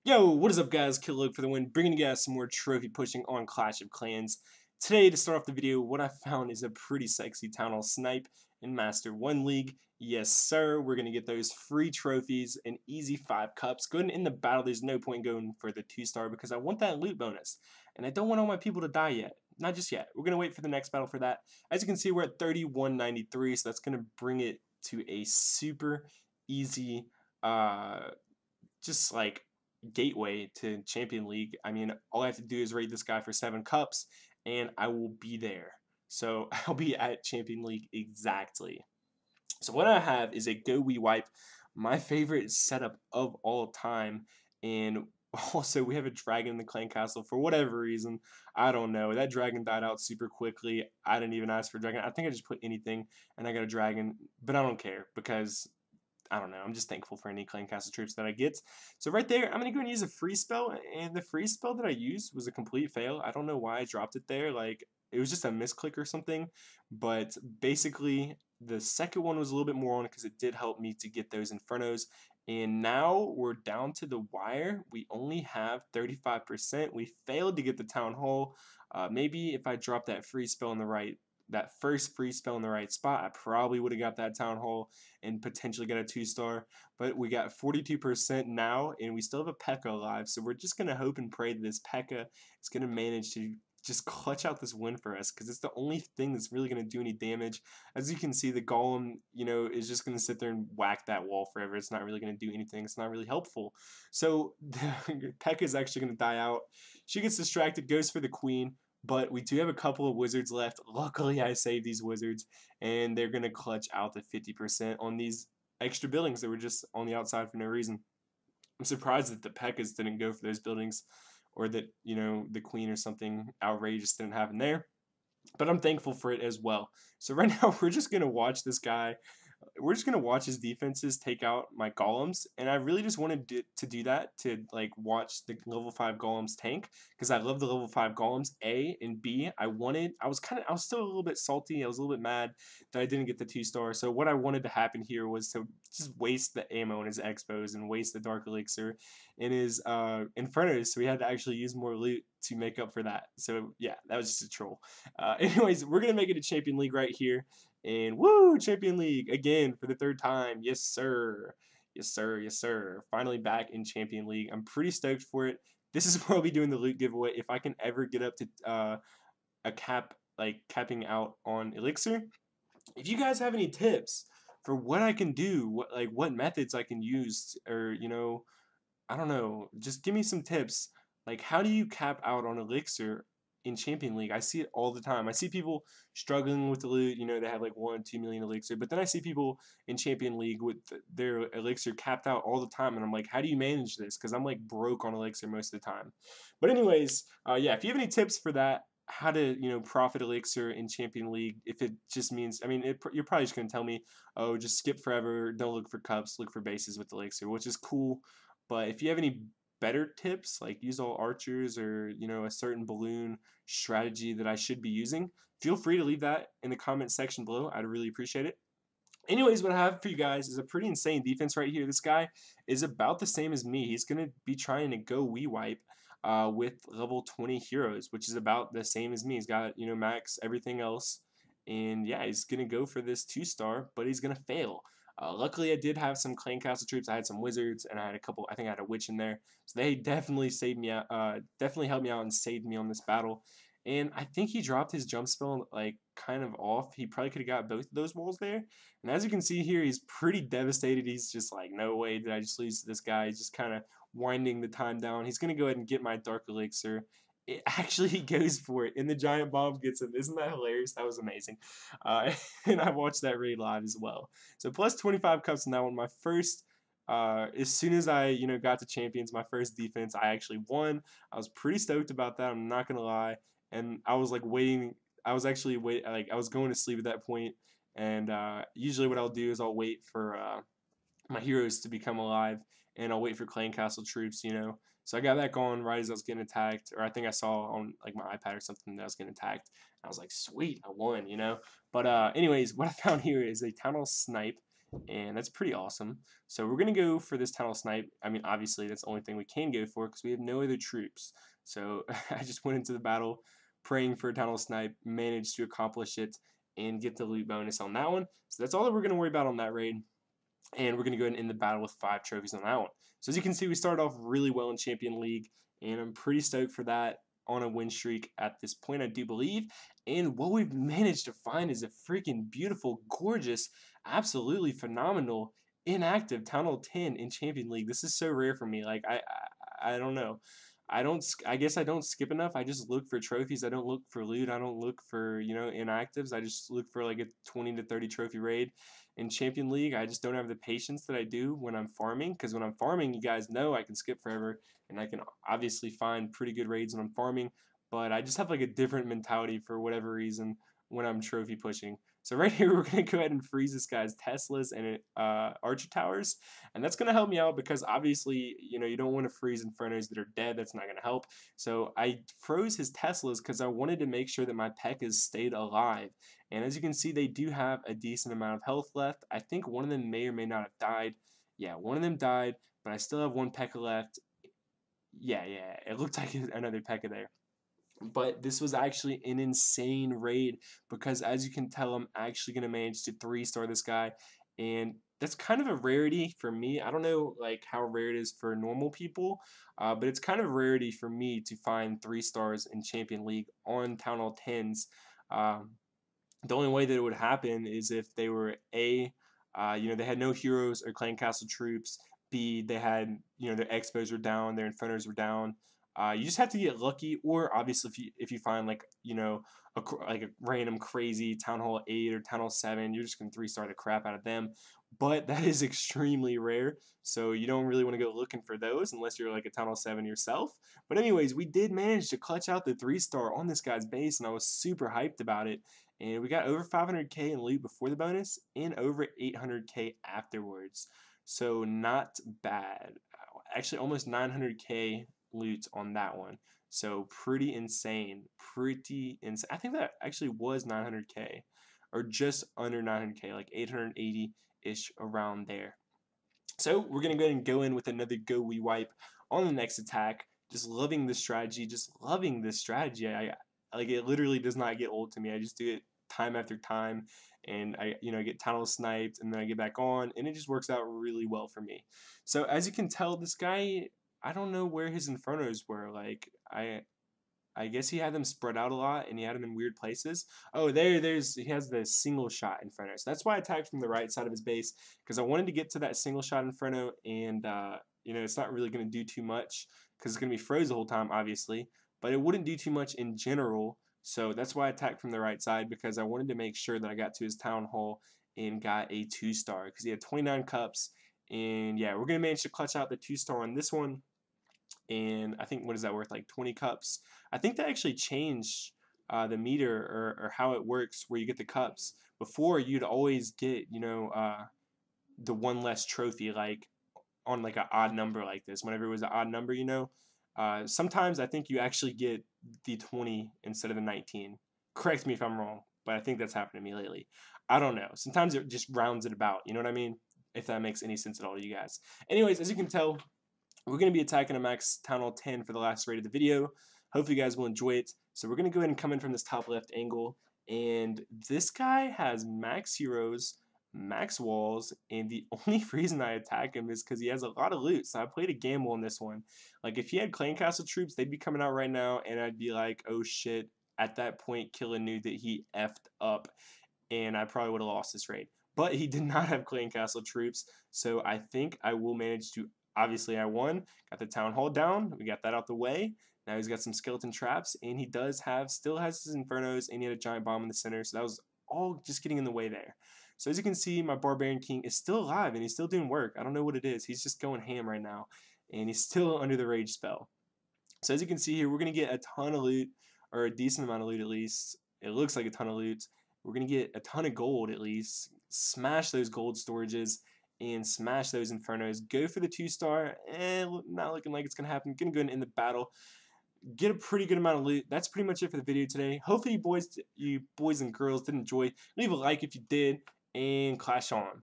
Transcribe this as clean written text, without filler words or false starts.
Yo, what is up guys, Killlogue for the win, bringing you guys some more trophy pushing on Clash of Clans. Today, to start off the video, what I found is a pretty sexy Town Hall Snipe in Master 1 League. Yes sir, we're going to get those free trophies and easy 5 cups. Go ahead and end the battle, there's no point going for the 2-star because I want that loot bonus. And I don't want all my people to die yet. Not just yet. We're going to wait for the next battle for that. As you can see, we're at 3193, so that's going to bring it to a super easy, just like gateway to Champion League. I mean, all I have to do is rate this guy for 7 cups, and I will be there. So I'll be at Champion League exactly. So what I have is a Go We Wipe, my favorite setup of all time, and also we have a dragon in the clan castle for whatever reason. I don't know. That dragon died out super quickly. I didn't even ask for a dragon. I think I just put anything, and I got a dragon, but I don't care because I don't know. I'm just thankful for any clan castle troops that I get. So right there, I'm going to go and use a free spell. And the free spell that I used was a complete fail. I don't know why I dropped it there. Like, it was just a misclick or something. But basically, the second one was a little bit more on because it did help me to get those Infernos. And now we're down to the wire. We only have 35%. We failed to get the Town Hall. Maybe if I drop that free spell in the right that first free spell in the right spot, I probably would have got that Town Hall and potentially got a 2-star. But we got 42% now, and we still have a P.E.K.K.A. alive. So we're just going to hope and pray that this P.E.K.K.A. is going to manage to just clutch out this win for us because it's the only thing that's really going to do any damage. As you can see, the Golem, is just going to sit there and whack that wall forever. It's not really going to do anything. It's not really helpful. So P.E.K.K.A. is actually going to die out. She gets distracted, goes for the Queen. But we do have a couple of wizards left. Luckily, I saved these wizards, and they're going to clutch out the 50% on these extra buildings that were just on the outside for no reason. I'm surprised that the P.E.K.K.A.s didn't go for those buildings, or that, the Queen or something outrageous didn't happen there. But I'm thankful for it as well. So right now, we're just going to watch this guy. We're just going to watch his defenses take out my golems, and I really just wanted to do that, to like watch the level 5 golems tank, because I love the level 5 golems. A and B, I was still a little bit salty. I was a little bit mad that I didn't get the 2-star. So what I wanted to happen here was to just waste the ammo in his expos and waste the dark elixir in his infernos, so we had to actually use more loot to make up for that. So yeah, that was just a troll. Anyways, we're gonna make it a Champion League right here. And woo, Champion League again for the 3rd time. Yes, sir. Yes, sir. Yes, sir. Finally back in Champion League. I'm pretty stoked for it. This is where I'll be doing the loot giveaway. If I can ever get up to a cap, like capping out on Elixir. If you guys have any tips for what I can do, what methods I can use, or I don't know, just give me some tips. Like, how do you cap out on Elixir in Champion League? I see it all the time. I see people struggling with the loot, they have like 1, 2 million Elixir, but then I see people in Champion League with their Elixir capped out all the time, and I'm like, how do you manage this? Because I'm like broke on Elixir most of the time. But anyways, yeah, if you have any tips for that, how to profit Elixir in Champion League, if it just means, I mean, you're probably just gonna tell me, oh, just skip forever, don't look for cups, look for bases with Elixir, which is cool. But if you have any better tips, like use all archers, or a certain balloon strategy that I should be using, feel free to leave that in the comment section below. I'd really appreciate it. Anyways, what I have for you guys is a pretty insane defense right here. This guy is about the same as me. He's going to be trying to go We Wipe with level 20 heroes, which is about the same as me. He's got, max everything else. And yeah, he's going to go for this 2-star, but he's going to fail. Luckily, I did have some clan castle troops. I had some wizards, and I had a couple. I think I had a witch in there, so they definitely saved me out. Definitely helped me out and saved me on this battle. And I think he dropped his jump spell like kind of off. He probably could have got both of those walls there. And as you can see here, he's pretty devastated. He's just like, no way did I just lose to this guy. He's just kind of winding the time down. He's gonna go ahead and get my dark elixir. It actually, he goes for it, and the giant bomb gets him. Isn't that hilarious? That was amazing. And I watched that raid live as well. So plus 25 cups in that one. My first, as soon as I got to champions, my first defense, I actually won. I was pretty stoked about that. I'm not gonna lie. And I was like waiting. I was actually like I was going to sleep at that point. And usually what I'll do is I'll wait for my heroes to become alive, and I'll wait for clan castle troops. So I got that going right as I was getting attacked, or I think I saw on like my iPad or something that I was getting attacked. I was like, sweet, I won. But anyways, what I found here is a Town Hall Snipe, and that's pretty awesome. So we're going to go for this Tunnel Snipe. I mean, obviously, that's the only thing we can go for because we have no other troops. So I just went into the battle praying for a Tunnel Snipe, managed to accomplish it, and get the loot bonus on that one. So that's all that we're going to worry about on that raid. And we're going to go ahead and end the battle with 5 trophies on that one. So as you can see, we started off really well in Champion League, and I'm pretty stoked for that on a win streak at this point, I do believe. And what we've managed to find is a freaking beautiful, gorgeous, absolutely phenomenal inactive Town Hall 10 in Champion League. This is so rare for me. Like I don't know. I guess I don't skip enough. I just look for trophies. I don't look for loot. I don't look for, inactives. I just look for like a 20 to 30 trophy raid. In Champion League, I just don't have the patience that I do when I'm farming, because when I'm farming, you guys know I can skip forever, and I can obviously find pretty good raids when I'm farming, but I just have like a different mentality for whatever reason when I'm trophy pushing. So right here, we're going to go ahead and freeze this guy's Teslas and Archer Towers, and that's going to help me out because obviously, you don't want to freeze Infernos that are dead. That's not going to help. So I froze his Teslas because I wanted to make sure that my P.E.K.K.A.s stayed alive. And as you can see, they do have a decent amount of health left. I think one of them may or may not have died. Yeah, one of them died, but I still have one P.E.K.K.A. left. Yeah, it looked like another P.E.K.K.A. there. But this was actually an insane raid because as you can tell, I'm actually going to manage to 3-star this guy. And that's kind of a rarity for me. I don't know like how rare it is for normal people, but it's kind of a rarity for me to find 3 stars in Champion League on Town Hall 10s. The only way that it would happen is if they were A, they had no heroes or clan castle troops. B, they had, their expos were down, their infernos were down. You just have to get lucky, or obviously if you find like like a random crazy Town Hall 8 or Town Hall 7, you're just gonna 3-star the crap out of them. But that is extremely rare, so you don't really want to go looking for those unless you're like a Town Hall 7 yourself. But anyways, we did manage to clutch out the 3-star on this guy's base, and I was super hyped about it. And we got over 500k in loot before the bonus and over 800k afterwards. So not bad. Actually, almost 900k loot on that one. So pretty insane. Pretty insane. I think that actually was 900k or just under 900k, like 880-ish around there. So we're going to go ahead and go in with another Go We Wipe on the next attack. Just loving this strategy. Just loving this strategy. I like it literally does not get old to me. I just do it time after time, and I get tunnel sniped, and then I get back on, and it just works out really well for me. So as you can tell, this guy, I don't know where his infernos were. Like I guess he had them spread out a lot, and he had them in weird places. Oh, he has the single shot inferno. So that's why I attacked from the right side of his base, because I wanted to get to that single shot inferno, and it's not really going to do too much because it's going to be froze the whole time, obviously. But it wouldn't do too much in general. So that's why I attacked from the right side, because I wanted to make sure that I got to his town hall and got a 2-star, because he had 29 cups. And yeah, we're going to manage to clutch out the 2-star on this one. And I think, what is that worth, like 20 cups? I think they actually changed the meter or how it works where you get the cups. Before, you'd always get, the one less trophy, like on like an odd number like this. Whenever it was an odd number, sometimes I think you actually get the 20 instead of the 19. Correct me if I'm wrong, but I think that's happened to me lately. I don't know. Sometimes it just rounds it about. You know what I mean? If that makes any sense at all to you guys. Anyways, as you can tell, we're going to be attacking a max Town Hall 10 for the last raid of the video. Hopefully you guys will enjoy it. So we're going to go ahead and come in from this top left angle. And this guy has max heroes, max walls, and the only reason I attack him is because he has a lot of loot. So I played a gamble on this one. Like if he had clan castle troops, they'd be coming out right now, and I'd be like, oh shit. At that point, Killa knew that he effed up, and I probably would have lost this raid. But he did not have clan castle troops, so I think I will manage to. Obviously, I won. Got the town hall down. We got that out the way. Now he's got some skeleton traps, and he still has his infernos, and he had a giant bomb in the center. So that was all just getting in the way there. So as you can see, my barbarian king is still alive, and he's still doing work. I don't know what it is. He's just going ham right now, and he's still under the rage spell. So as you can see here, we're gonna get a ton of loot, or a decent amount of loot at least. It looks like a ton of loot. We're gonna get a ton of gold at least. Smash those gold storages and smash those infernos. Go for the 2-star. Not looking like it's gonna happen. Gonna go ahead and end the battle. Get a pretty good amount of loot. That's pretty much it for the video today. Hopefully you boys and girls did enjoy. Leave a like if you did, and clash on.